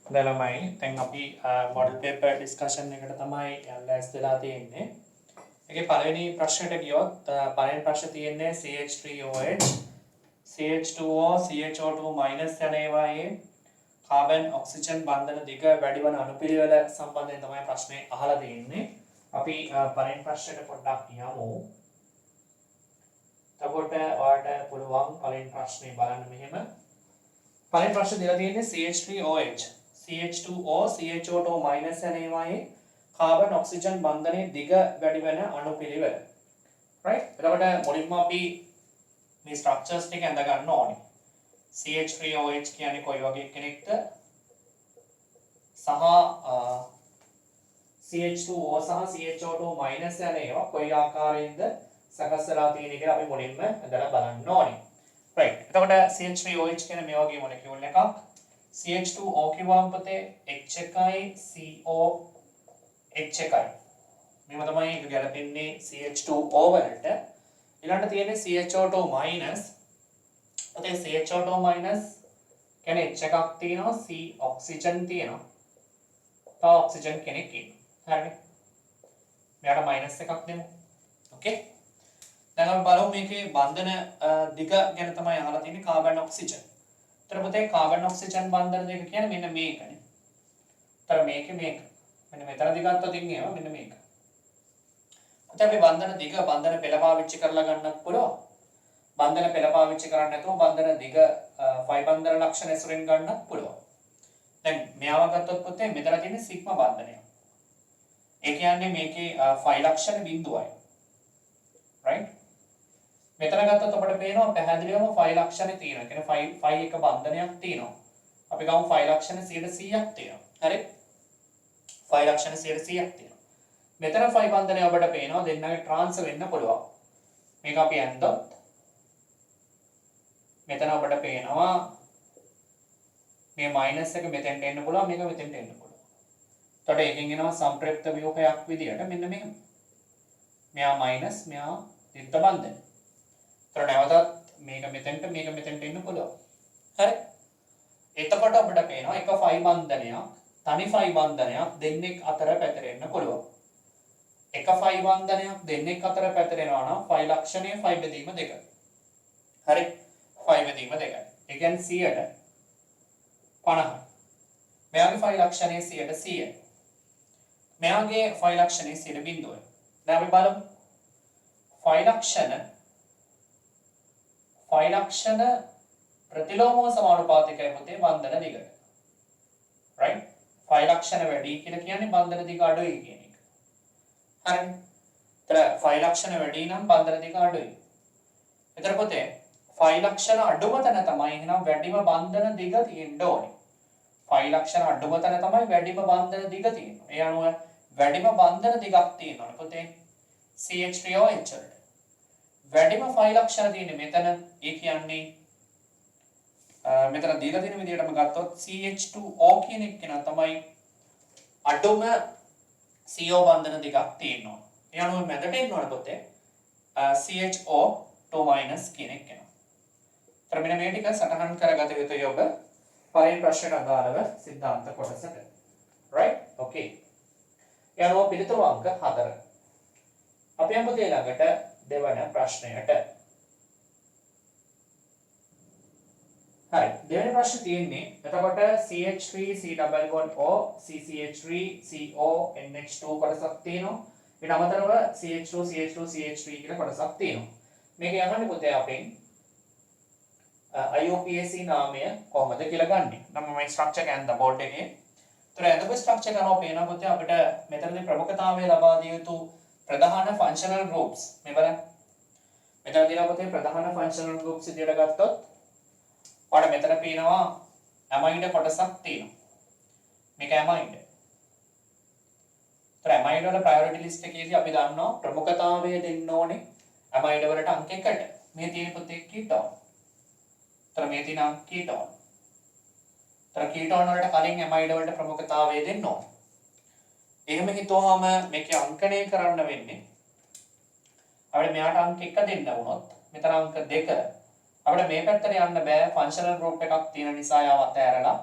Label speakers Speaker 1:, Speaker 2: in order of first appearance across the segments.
Speaker 1: ළමයි දැන් අපි මොඩල් පේපර් ඩිස්කෂන් එකට තමයි ලෑස්තිලා තියෙන්නේ. ඒකේ පළවෙනි ප්‍රශ්නෙට ගියොත් පළවෙනි ප්‍රශ්නේ තියෙන්නේ CH3OH CH2O CHO2 යන ඒවායේ කාබන් ඔක්සිජන් බන්ධන දිග වැඩි වන අණුපිළිවෙල සම්බන්ධයෙන් තමයි ප්‍රශ්නේ අහලා තියෙන්නේ. අපි පළවෙනි ප්‍රශ්නෙට පොඩ්ඩක් යමු. එතකොට ඔයාලට පුළුවන් පළවෙනි ප්‍රශ්නේ බලන්න මෙහෙම. පළවෙනි ප්‍රශ්නේ දීලා තියෙන්නේ CH3OH CH2O CHO2 යන ඒවායේ කාබන් ඔක්සිජන් බන්ධනයේ දිග වැඩි වෙන අණුපිළිවෙල. right? එතකොට මුලින්ම අපි මේ ස්ට්‍රක්චර්ස් ටික අඳ ගන්න ඕනේ. CH3OH කියන්නේ කොයි වගේ කෙනෙක්ද? සහ CH2O සහ CHO2 යන ඒවා කොයි ආකාරයෙන්ද සකස් වෙලා තියෙන්නේ කියලා අපි මුලින්ම අඳලා බලන්න ඕනේ. right? එතකොට CH3OH කියන්නේ මේ වගේ මොලකියුල් එකක්. CH2O කිව්වම පුතේ H1 CO H1. මේව තමයි ඒක ගැලපෙන්නේ CH2O වලට. ඊළඟට තියෙන්නේ CHO2 පුතේ CHO2 කියන්නේ H එකක් තියෙනවා, C ඔක්සිජන් තියෙනවා. තව ඔක්සිජන් කෙනෙක් ඉන්නවා. හරිනේ. මෙයාට මයිනස් එකක් දෙමු. ඕකේ. දැන් අපි බලමු මේකේ බන්ධන දිග ගැන තමයි අහලා තියෙන්නේ කාබන් ඔක්සිජන්. තර පුතේ කාබන් ඔක්සිජන් බන්ධන දෙක කියන්නේ මෙන්න මේකනේ. තර මේක මෙන්න මෙතනදි ගත්තොත් ඉන්නේ මෙන්න මේක. පුතේ අපි බන්ධන දිග බන්ධන පෙළ පාවිච්චි කරලා ගන්නත් පුළුවන්. බන්ධන පෙළ පාවිච්චි කරන්නේ නැතුව බන්ධන දිග ෆයි බන්ධන ලක්ෂණ ඇසුරෙන් ගන්නත් පුළුවන්. දැන් මෙයාව ගත්තොත් පුතේ මෙතන තියෙන සිග්මා බන්ධනය. ඒ කියන්නේ මේකේ ෆයි ලක්ෂණ බිඳුවයි. right? මෙතන ගත්තොත් අපිට පේනවා පැහැදිලිවම ෆයි ලක්ෂණ තියෙනවා. කියන්නේ ෆයි එක බන්ධනයක් තියෙනවා. අපි ගමු ෆයි ලක්ෂණ 100ක් තියෙනවා. හරි? ෆයි ලක්ෂණ 100ක් තියෙනවා. මෙතන ෆයි බන්ධනය අපිට පේනවා දෙන්නගේ ට්‍රාන්ස් වෙන්න පුළුවන්. මේක අපි ඇන්දොත් මෙතන අපිට පේනවා මේ මයිනස් එක මෙතෙන්ට එන්න පුළුවන්, මේක මෙතෙන්ට එන්න පුළුවන්. එතකොට එකකින් එනවා සම්ප්‍රයුක්ත ව්‍යුහයක් විදියට මෙන්න මෙහෙම. මෙයා මයිනස් මෙයා දිත්ත බන්ධනය. එතකොට නැවතත් මේක මෙතෙන්ට එන්න පුළුවන්. හරි? එතකොට අපිට පේනවා එක ෆයි බන්ධනයක් තනි ෆයි බන්ධනයක් දෙන්නෙක් අතර පැතිරෙන්න පුළුවන්. එක ෆයි බන්ධනයක් දෙන්නෙක් අතර පැතිරෙනවා නම් ෆයි ලක්ෂණය ෆයි බෙදීම 2. හරි? ෆයි බෙදීම 2. ඒ කියන්නේ 100ට 50. මෙයාගේ ෆයි ලක්ෂණය 100ට 100. මෙයාගේ ෆයි ලක්ෂණය 0.0. දැන් අපි බලමු. ෆයි ලක්ෂණ ප්‍රතිලෝමව සමානුපාතිකයි පුතේ බන්ධන දිගට. right? ෆයි ලක්ෂණ වැඩි කියලා කියන්නේ බන්ධන දිග අඩුයි කියන එක. හරිනේ. ඒතර ෆයි ලක්ෂණ වැඩි නම් බන්ධන දිග අඩුයි. ඒතර පුතේ ෆයි ලක්ෂණ අඩුම තැන තමයි එහෙනම් වැඩිම බන්ධන දිග තියෙන්න ඕනේ. ෆයි ලක්ෂණ අඩුම තැන තමයි වැඩිම බන්ධන දිග තියෙන්නේ. ඒ අනුව වැඩිම බන්ධන දිගක් තියෙනවා පුතේ CH3OH වලට. වැඩිම ෆයි ලක්ෂණ තියෙන්නේ මෙතන. ඒ කියන්නේ මෙතන දීලා තියෙන විදිහටම ගත්තොත් CH2O කියන එක තමයි අඩුම CO බන්ධන දිගක් තියෙනවා. ඒ අනුව මැදට එන්න ඕන පුතේ CHO2- කියන එක එනවා. තර මෙන්න මේ ටික සටහන් කරගත යුතුයි ඔබ පළවෙනි ප්‍රශ්නයට අදාළව සිද්ධාන්ත කොටසට. right? okay. ඒ අනුව පිළිතුරු අංක 4. අපි යමු පුතේ ළඟට දෙවන ප්‍රශ්නයට. හරි. දෙවෙනි ප්‍රශ්නේ තියෙන්නේ එතකොට CH3 COO CCH3 CO NH2 කොටසක් තියෙනවා. ඊට අමතරව CH2 කියලා කොටසක් තියෙනවා. මේක යන්නේ පුතේ අපෙන් IUPAC නාමය කොහොමද කියලා ගන්නෙ. නම් මම ස්ට්‍රක්චර් එක ඇඳ බෝඩ් එකේ. ඒතර ඇඳපු ස්ට්‍රක්චර් කරනවා පේනවා පුතේ අපිට මෙතනදී ප්‍රමුඛතාවය ලබා දිය යුතු ප්‍රධාන ෆන්ක්ෂනල් ගෲප්ස් මේ බලන්න. මෙතන දිලා පුතේ ප්‍රධාන ෆන්ක්ෂනල් ගෲප්ස් විදියට ගත්තොත් ඔයාලට මෙතන පේනවා ඇමයිඩ් කොටසක් තියෙනවා. මේක ඇමයිඩ්. ඒතර ඇමයිඩ් වල ප්‍රයොරිටි ලිස්ට් එකේදී අපි දන්නවා ප්‍රමුඛතාවය දෙන්න ඕනේ ඇමයිඩ් වලට අංක 1ට. මේ තියෙන පුතේ කීටෝන්. ඒතර මේ තියෙන අංක කීටෝන්. ඒතර කීටෝන් වලට කලින් ඇමයිඩ් වලට ප්‍රමුඛතාවය දෙන්න ඕනේ. එහෙම හිතුවාම මේකේ අංකණය කරන්න වෙන්නේ අපිට මෙයාට අංක 1 දෙන්න වුණොත් මෙතන අංක 2 අපිට මේ පැත්තට යන්න බෑ ෆන්ක්ෂනල් ගෲප් එකක් තියෙන නිසා යාව අතෑරලා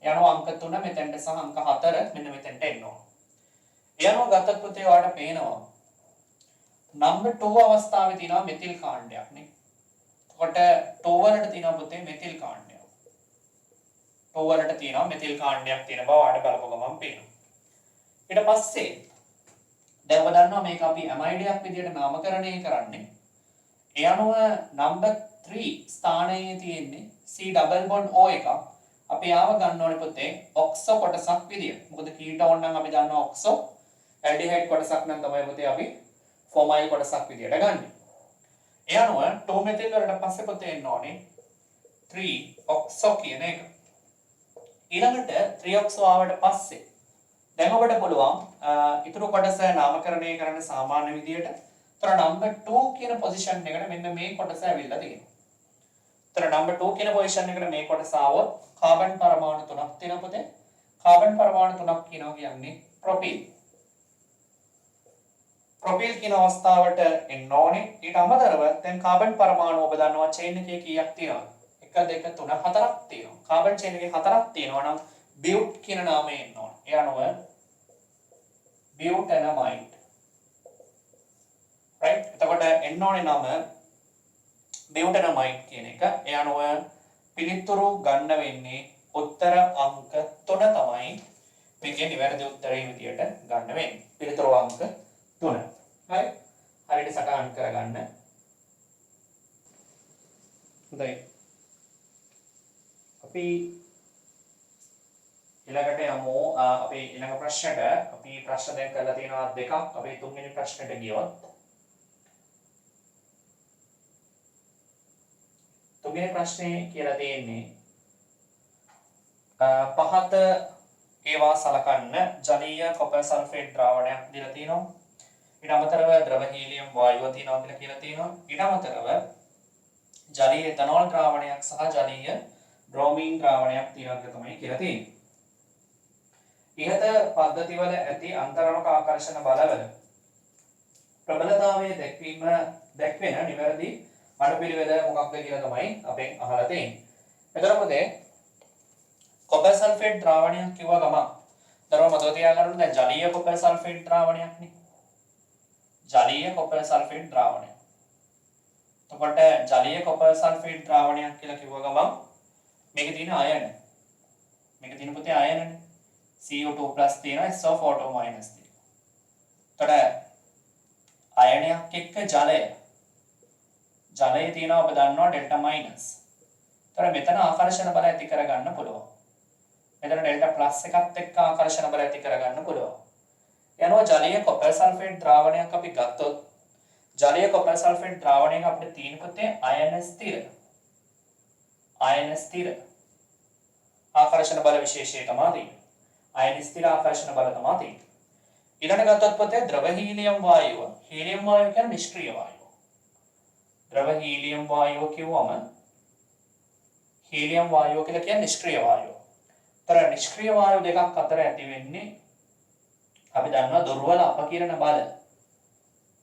Speaker 1: යනවා අංක 3 මෙතෙන්ට සහ අංක 4 මෙන්න මෙතෙන්ට එනවා. යනවා ගතත් පුතේ ඔයාලට පේනවා. නම්බර් 2 අවස්ථාවේ තියෙනවා මෙතිල් කාණ්ඩයක් නේ. එතකොට 2 වලට තියෙනවා පුතේ මෙතිල් කාණ්ඩයක්. 2 වලට තියෙනවා මෙතිල් කාණ්ඩයක් තියෙන බව ඔයාලට බලපුව ගමන් පේනවා. ඊට පස්සේ දැන් ඔබ දන්නවා මේක අපි ඇමයිඩයක් විදිහට නාමකරණය කරන්නේ. ඒ අනුව නම්බර් 3 ස්ථානයේ තියෙන්නේ C ඩබල් බොන්ඩ් O එකක්. අපි ආව ගන්න ඕනේ පුතේ ඔක්සෝ කොටසක් විදියට. මොකද කීටෝන් නම් අපි දන්නවා ඔක්සෝ ඇල්ඩිහයිඩ් කොටසක් නම් තමයි පුතේ අපි ෆෝමයිල් කොටසක් විදියට ගන්නෙ. ඒ අනුව 2 මෙතිල් වලට පස්සේ පුතේ එන්න ඕනේ 3 ඔක්සෝ කියන එක. ඊළඟට 3 ඔක්සෝ ආවට පස්සේ දැන් ඔබට පුළුවන් ඊටු කොටස නාමකරණය කරන්න සාමාන්‍ය විදියට. තර නම්බර් 2 කියන පොසිෂන් එකට මෙන්න මේ කොටස ඇවිල්ලා තියෙනවා. තර නම්බර් 2 කියන පොසිෂන් එකට මේ කොටස ආවොත් කාබන් පරමාණු 3ක් තියෙනවා පුතේ. කාබන් පරමාණු 3ක් කියනවා කියන්නේ ප්‍රොපීල්. ප්‍රොපීල් කියන අවස්ථාවට එන්න ඕනේ. ඊට අමතරව දැන් කාබන් පරමාණු ඔබ දන්නවා චේන් එකේ කීයක් තියෙනවද? 1 2 3 4ක් තියෙනවා. කාබන් චේන් එකේ 4ක් තියෙනවා නම් බියුට් කියන නාමය එන්න ඕනේ. ඒ අනුව බියුටැනමයිඩ්. right? එතකොට එන්න ඕනේ නම බියුටැනමයිඩ් කියන එක. ඒ අනුව පිළිතුරු ගන්න වෙන්නේ උත්තර අංක 3 තමයි මේකේ නිවැරදි උත්තරේ විදියට ගන්න වෙන්නේ. පිළිතුරු අංක 3. හරි? හරියට සටහන් කරගන්න. හොඳයි. අපි ඊළඟට යමු අපි ඊළඟ ප්‍රශ්නට. අපි ප්‍රශ්න දැන් කරලා තියෙනවා දෙකක්. අපි තුන්වෙනි ප්‍රශ්නට ගියොත් තුන්වෙනි ප්‍රශ්නේ කියලා තියෙන්නේ පහත ඒවා සලකන්න ජලීය කොපර් සල්ෆේට් ද්‍රාවණයක් දීලා තියෙනවා. ඊට අමතරව ද්‍රව හීලියම් වායුව තියෙනවා කියලා තියෙනවා. ඊට අමතරව ජලීය එතනෝල් ද්‍රාවණයක් සහ ජලීය බ්‍රෝමීන් ද්‍රාවණයක් තියෙනවා කියලා තමයි කියලා තියෙන්නේ. ඉහත පද්ධතිවල ඇති අන්තරාණුක ආකර්ෂණ බලවල ප්‍රබලතාවය දැක්වෙන නිවැරදි අනුපිළිවෙල මොකක්ද කියලා තමයි අපෙන් අහලා තියෙන්නේ. එතකොට පුතේ කොපර් සල්ෆේට් ද්‍රාවණයක් කිව්ව ගමන් දරුවා මතක තියාගන්න දැන් ජලීය කොපර් සල්ෆේට් ද්‍රාවණයක් නේ. ජලීය කොපර් සල්ෆේට් ද්‍රාවණය. එතකොට ජලීය කොපර් සල්ෆේට් ද්‍රාවණයක් කියලා කිව්ව ගමන් මේකේ තියෙන අයන. මේකේ තියෙන පුතේ අයනනේ. CO2+ තියෙනවා SO4 තියෙනවා. එතකොට අයනයක් එක්ක ජලය තියෙනවා ඔබ දන්නවා ඩෙල්ටා-. එතකොට මෙතන ආකර්ෂණ බල ඇති කරගන්න පුළුවන්. මෙතන ඩෙල්ටා+ එකත් එක්ක ආකර්ෂණ බල ඇති කරගන්න පුළුවන්. යනවා ජලීය කොපර් සල්ෆේට් ද්‍රාවණයක් අපි ගත්තොත් ජලීය කොපර් සල්ෆේට් ද්‍රාවණයක අපිට තියෙන පුතේ අයන ස්ථිර ආකර්ෂණ බල විශේෂය තමයි තියෙන්නේ. අයන ස්ථිර ආකර්ෂණ බල තමයි තියෙන්නේ. ඊළඟ ගත්තොත් පුතේ ද්‍රව හීලියම් වායුව. හීලියම් වායුව කියන්නේ නිෂ්ක්‍රීය වායුව. ද්‍රව හීලියම් වායුව කියවම හීලියම් වායුව කියලා කියන්නේ නිෂ්ක්‍රීය වායුව. තර නිෂ්ක්‍රීය වායු දෙකක් අතර ඇති වෙන්නේ අපි දන්නවා දුර්වල අපකිරණ බල.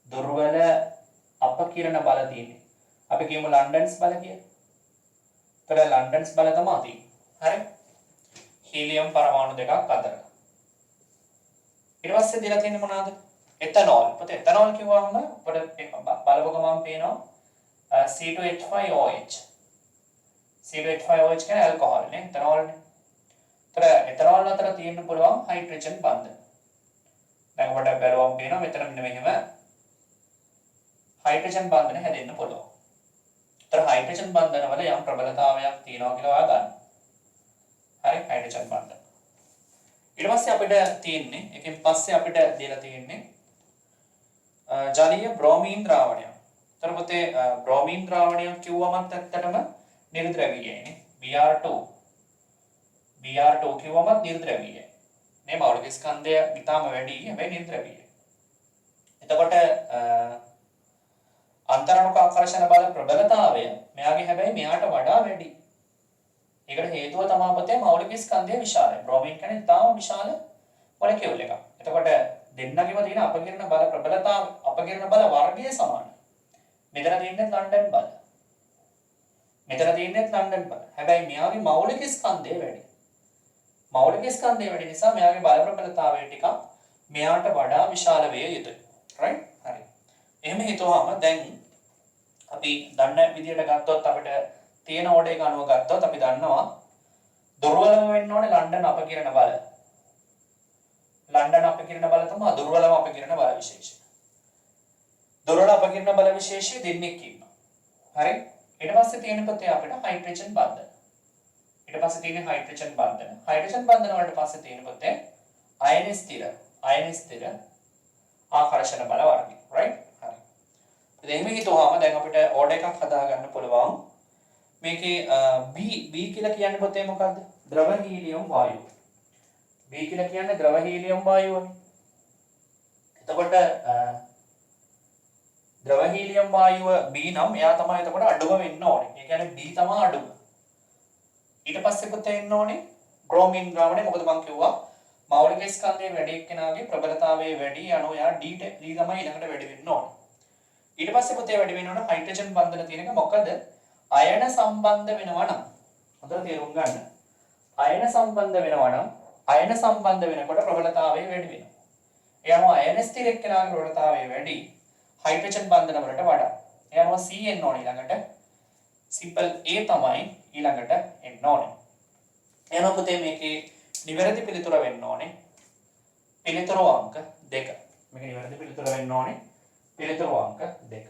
Speaker 1: දුර්වල අපකිරණ බල තියෙන්නේ. අපි කියමු ලන්ඩන්ස් බල කියලා. තර ලන්ඩන්ස් බල තමයි තියෙන්නේ. හරි? හීලියම් පරමාණු දෙකක් අතර. ඊට පස්සේ දීලා තියෙන්නේ මොනවාද? එතනෝල්. පුතේ එතනෝල් කිව්වම අපිට බලපුව ගමන් පේනවා C2H5OH. C2H5OH කියන්නේ ඇල්කොහොල් නේ. එතනෝල් නේ. තර එතනෝල් අතර තියෙන්න පුළුවන් හයිඩ්‍රජන් බන්ධන. දැන් ඔබට බැලුවම පේනවා මෙතන මෙන්න මෙහෙම හයිඩ්‍රජන් බන්ධන හැදෙන්න පුළුවන්. තර හයිඩ්‍රජන් බන්ධන වල යම් ප්‍රබලතාවයක් තියෙනවා කියලා ඔයා ගන්න. හරි හයිඩ්‍රජන් බන්ධන. ඊට පස්සේ අපිට තියෙන්නේ එකෙන් පස්සේ අපිට දීලා තියෙන්නේ ජලීය බ්‍රෝමීන් ද්‍රාවණයක්. එතන පුතේ බ්‍රෝමීන් ද්‍රාවණයක් කිව්වමත් ඇත්තටම නිර්ද්‍රවීයයිනේ. Br2 කිව්වමත් නිර්ද්‍රවීයයි. මේ මෞලික ස්කන්ධය ඊටාම වැඩි හැබැයි නිර්ද්‍රවීයයි. එතකොට අන්තරාණුක ආකර්ෂණ බල ප්‍රබලතාවය මෙයාගේ හැබැයි මෙයාට වඩා වැඩි. ඒකට හේතුව තමයි පුතේ මෞලික ස්කන්ධය විශාලයි. බ්‍රෝමීන් කියන්නේ තාම විශාල මොලකියුල් එකක්. එතකොට දෙන්නගෙම තියෙන අපකිරණ බල ප්‍රබලතාව අපකිරණ බල වර්ගය සමානයි. මෙතන තියෙන්නේ ලන්ඩන් බල. මෙතන තියෙන්නේ ලන්ඩන් බල. හැබැයි මෙයාගේ මෞලික ස්කන්ධය වැඩි. මෞලික ස්කන්ධය වැඩි නිසා මෙයාගේ බල ප්‍රබලතාවය ටිකක් මෙයාට වඩා විශාල වේ යුතුයි. right? හරි. එහෙම හිතුවාම දැන් අපි දන්න විදියට ගත්තොත් අපිට තියෙන ඕඩර් එක අනුව ගත්තොත් අපි දන්නවා දුර්වලම වෙන්න ඕනේ ලන්ඩන් අපකිරණ බල. ලන්ඩන් අපකිරණ බල තමයි දුර්වලම අපකිරණ බල විශේෂය. දුර්වල අපකිරණ බල විශේෂය දෙන්නෙක් ඉන්නවා. හරි? ඊට පස්සේ තියෙන පොතේ අපිට හයිඩ්‍රජන් බන්ධන. ඊට පස්සේ තියෙන හයිඩ්‍රජන් බන්ධන. හයිඩ්‍රජන් බන්ධන වලට පස්සේ තියෙන පොතේ අයන ස්ථිර ආකර්ෂණ බල වර්ගය. right? හරි. ඉතින් එහෙම හිතුවාම දැන් අපිට ඕඩර් එකක් හදා ගන්න පුළුවන්. මේකේ B කියලා කියන්නේ පොතේ මොකද්ද? ද්‍රව හීලියම් වායුව. B කියලා කියන්නේ ද්‍රව හීලියම් වායුවනේ. එතකොට ද්‍රව හීලියම් වායුව B නම් එයා තමයි එතකොට අඩුම වෙන්න ඕනේ. ඒ කියන්නේ B තමයි අඩුම. ඊට පස්සේ පුතේ එන්න ඕනේ බ්‍රෝමින් ද්‍රවණය. මොකද මම කිව්වා මෞලික ස්කන්ධයේ වැඩි එක්කෙනාගේ ප්‍රබලතාවය වැඩි යනවා. එයා D තමයි ඊළඟට වැඩි වෙන්න ඕනේ. ඊට පස්සේ පුතේ වැඩි වෙන්න ඕන හයිඩ්‍රජන් බන්ධන තියෙන එක. මොකද අයන සම්බන්ධ වෙනවා නම් හොඳට තේරුම් ගන්න. අයන සම්බන්ධ වෙනවා නම් අයන සම්බන්ධ වෙනකොට ප්‍රබලතාවය වැඩි වෙනවා. එයාම අයන ස්ථිර එක්කෙනාගේ ප්‍රබලතාවය වැඩි හයිඩ්‍රජන් බන්ධන වලට වඩා. එයාම C එන්න ඕනේ ඊළඟට. සිම්පල් A තමයි ඊළඟට එන්න ඕනේ. එහෙනම් පුතේ මේකේ නිවැරදි පිළිතුර වෙන්න ඕනේ පිළිතුරු අංක 2. මේක නිවැරදි පිළිතුර වෙන්න ඕනේ පිළිතුරු අංක 2.